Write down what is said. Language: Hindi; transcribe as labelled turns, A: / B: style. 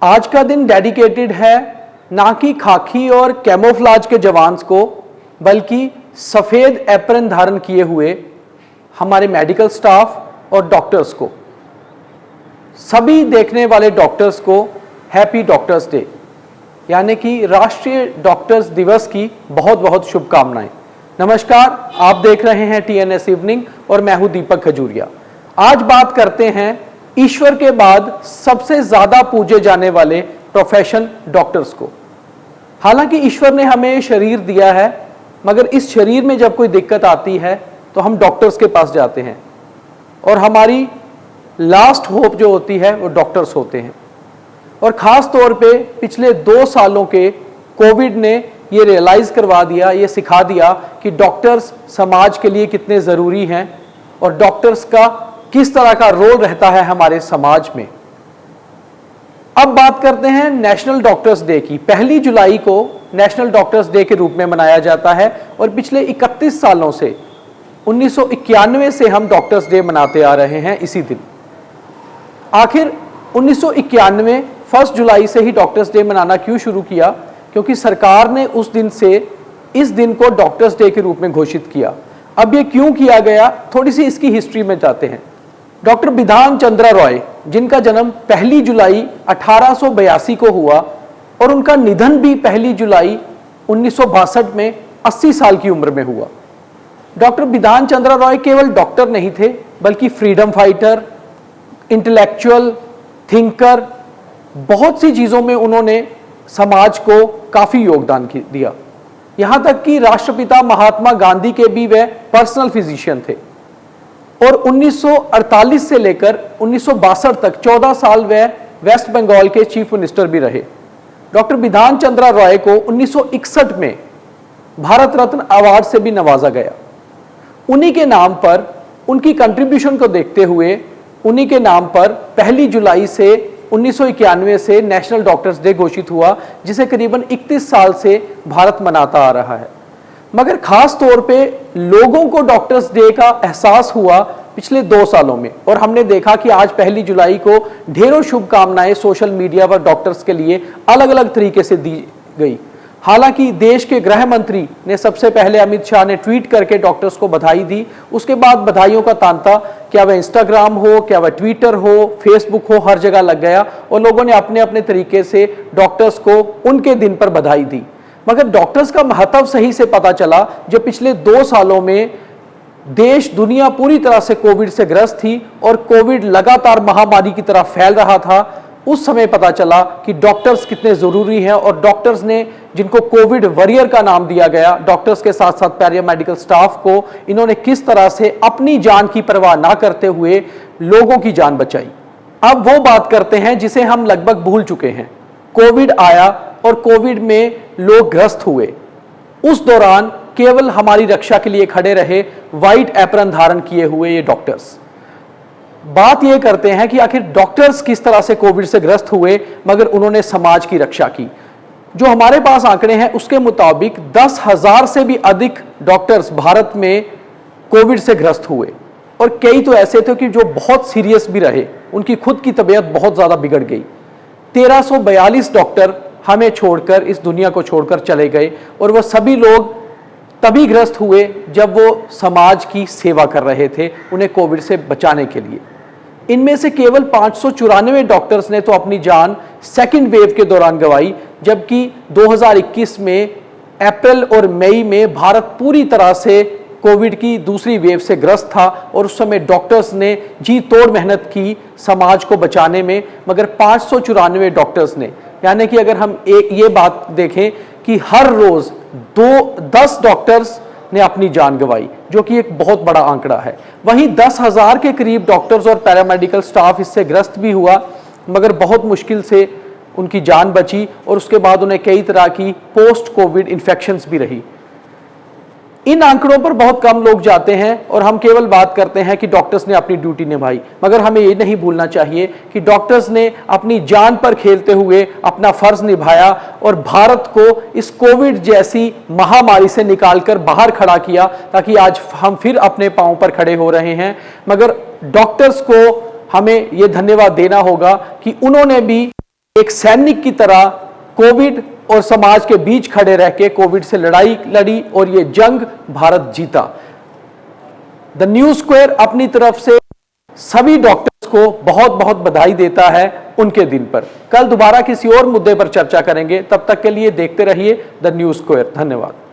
A: आज का दिन डेडिकेटेड है ना कि खाकी और कैमोफ्लाज के जवान्स को, बल्कि सफ़ेद एप्रन धारण किए हुए हमारे मेडिकल स्टाफ और डॉक्टर्स को। सभी देखने वाले डॉक्टर्स को हैप्पी डॉक्टर्स डे यानी कि राष्ट्रीय डॉक्टर्स दिवस की बहुत बहुत शुभकामनाएं। नमस्कार, आप देख रहे हैं TNS इवनिंग और मैं हूं दीपक खजूरिया। आज बात करते हैं ईश्वर के बाद सबसे ज्यादा पूजे जाने वाले प्रोफेशन डॉक्टर्स को। हालांकि ईश्वर ने हमें शरीर दिया है, मगर इस शरीर में जब कोई दिक्कत आती है तो हम डॉक्टर्स के पास जाते हैं और हमारी लास्ट होप जो होती है वो डॉक्टर्स होते हैं। और ख़ास तौर पे पिछले 2 सालों के कोविड ने ये रियलाइज़ करवा दिया, ये सिखा दिया कि डॉक्टर्स समाज के लिए कितने ज़रूरी हैं और डॉक्टर्स का किस तरह का रोल रहता है हमारे समाज में। अब बात करते हैं नेशनल डॉक्टर्स डे की। 1 जुलाई को नेशनल डॉक्टर्स डे के रूप में मनाया जाता है और पिछले 31 सालों से 1991 से हम डॉक्टर्स डे मनाते आ रहे हैं इसी दिन। आखिर 1991 1 जुलाई से ही डॉक्टर्स डे मनाना क्यों शुरू किया? क्योंकि सरकार ने उस दिन से इस दिन को डॉक्टर्स डे के रूप में घोषित किया। अब ये क्यों किया गया, थोड़ी सी इसकी हिस्ट्री में जाते हैं। डॉक्टर बिधान चंद्र रॉय, जिनका जन्म 1 जुलाई 1882 को हुआ और उनका निधन भी 1 जुलाई 1962 में 80 साल की उम्र में हुआ। डॉक्टर बिधान चंद्र रॉय केवल डॉक्टर नहीं थे, बल्कि फ्रीडम फाइटर, इंटेलेक्चुअल, थिंकर, बहुत सी चीज़ों में उन्होंने समाज को काफ़ी योगदान दिया। यहाँ तक कि राष्ट्रपिता महात्मा गांधी के भी वे पर्सनल फिजिशियन थे और 1948 से लेकर 1962 तक 14 साल वे वेस्ट बंगाल के चीफ मिनिस्टर भी रहे। डॉक्टर बिधान चंद्र रॉय को 1961 में भारत रत्न अवार्ड से भी नवाजा गया। उन्हीं के नाम पर, उनकी कंट्रीब्यूशन को देखते हुए उन्हीं के नाम पर 1 जुलाई से 1991 से नेशनल डॉक्टर्स डे घोषित हुआ, जिसे करीबन 31 साल से भारत मनाता आ रहा है। मगर खास तौर पे लोगों को डॉक्टर्स डे का एहसास हुआ पिछले 2 सालों में और हमने देखा कि आज 1 जुलाई को ढेरों शुभकामनाएं सोशल मीडिया पर डॉक्टर्स के लिए अलग अलग तरीके से दी गई। हालांकि देश के गृह मंत्री ने सबसे पहले अमित शाह ने ट्वीट करके डॉक्टर्स को बधाई दी। उसके बाद बधाइयों का तांता, क्या वह इंस्टाग्राम हो, क्या वह ट्विटर हो, फेसबुक हो, हर जगह लग गया और लोगों ने अपने अपने तरीके से डॉक्टर्स को उनके दिन पर बधाई दी। मगर डॉक्टर्स का महत्व सही से पता चला जब पिछले 2 सालों में देश दुनिया पूरी तरह से कोविड से ग्रस्त थी और कोविड लगातार महामारी की तरह फैल रहा था। उस समय पता चला कि डॉक्टर्स कितने ज़रूरी हैं और डॉक्टर्स ने, जिनको कोविड वॉरियर का नाम दिया गया, डॉक्टर्स के साथ साथ पैरामेडिकल स्टाफ को, इन्होंने किस तरह से अपनी जान की परवाह ना करते हुए लोगों की जान बचाई। अब वो बात करते हैं जिसे हम लगभग भूल चुके हैं। कोविड आया और कोविड में लोग ग्रस्त हुए। उस दौरान केवल हमारी रक्षा के लिए खड़े रहे व्हाइट एप्रन धारण किए हुए ये डॉक्टर्स। बात ये करते हैं कि आखिर डॉक्टर्स किस तरह से कोविड से ग्रस्त हुए, मगर उन्होंने समाज की रक्षा की। जो हमारे पास आंकड़े हैं उसके मुताबिक 10,000 से भी अधिक डॉक्टर्स भारत में कोविड से ग्रस्त हुए और कई तो ऐसे थे कि जो बहुत सीरियस भी रहे, उनकी खुद की तबीयत बहुत ज़्यादा बिगड़ गई। 1342 डॉक्टर हमें छोड़कर, इस दुनिया को छोड़कर चले गए और वह सभी लोग तभी ग्रस्त हुए जब वो समाज की सेवा कर रहे थे, उन्हें कोविड से बचाने के लिए। इनमें से केवल 594 डॉक्टर्स ने तो अपनी जान सेकेंड वेव के दौरान गंवाई, जबकि 2021 में अप्रैल और मई में भारत पूरी तरह से कोविड की दूसरी वेव से ग्रस्त था और उस समय डॉक्टर्स ने जी तोड़ मेहनत की समाज को बचाने में। मगर 594 डॉक्टर्स ने, यानी कि अगर हम ये बात देखें कि हर रोज 10 डॉक्टर्स ने अपनी जान गंवाई, जो कि एक बहुत बड़ा आंकड़ा है। वहीं 10,000 के करीब डॉक्टर्स और पैरामेडिकल स्टाफ इससे ग्रस्त भी हुआ, मगर बहुत मुश्किल से उनकी जान बची और उसके बाद उन्हें कई तरह की पोस्ट कोविड इन्फेक्शंस भी रही। इन आंकड़ों पर बहुत कम लोग जाते हैं और हम केवल बात करते हैं कि डॉक्टर्स ने अपनी ड्यूटी निभाई, मगर हमें ये नहीं भूलना चाहिए कि डॉक्टर्स ने अपनी जान पर खेलते हुए अपना फर्ज निभाया और भारत को इस कोविड जैसी महामारी से निकालकर बाहर खड़ा किया, ताकि आज हम फिर अपने पांव पर खड़े हो रहे हैं। मगर डॉक्टर्स को हमें ये धन्यवाद देना होगा कि उन्होंने भी एक सैनिक की तरह कोविड और समाज के बीच खड़े रह के कोविड से लड़ाई लड़ी और ये जंग भारत जीता। द न्यू स्क्वायर अपनी तरफ से सभी डॉक्टर्स को बहुत बहुत बधाई देता है उनके दिन पर। कल दोबारा किसी और मुद्दे पर चर्चा करेंगे, तब तक के लिए देखते रहिए द न्यू स्क्वायर। धन्यवाद।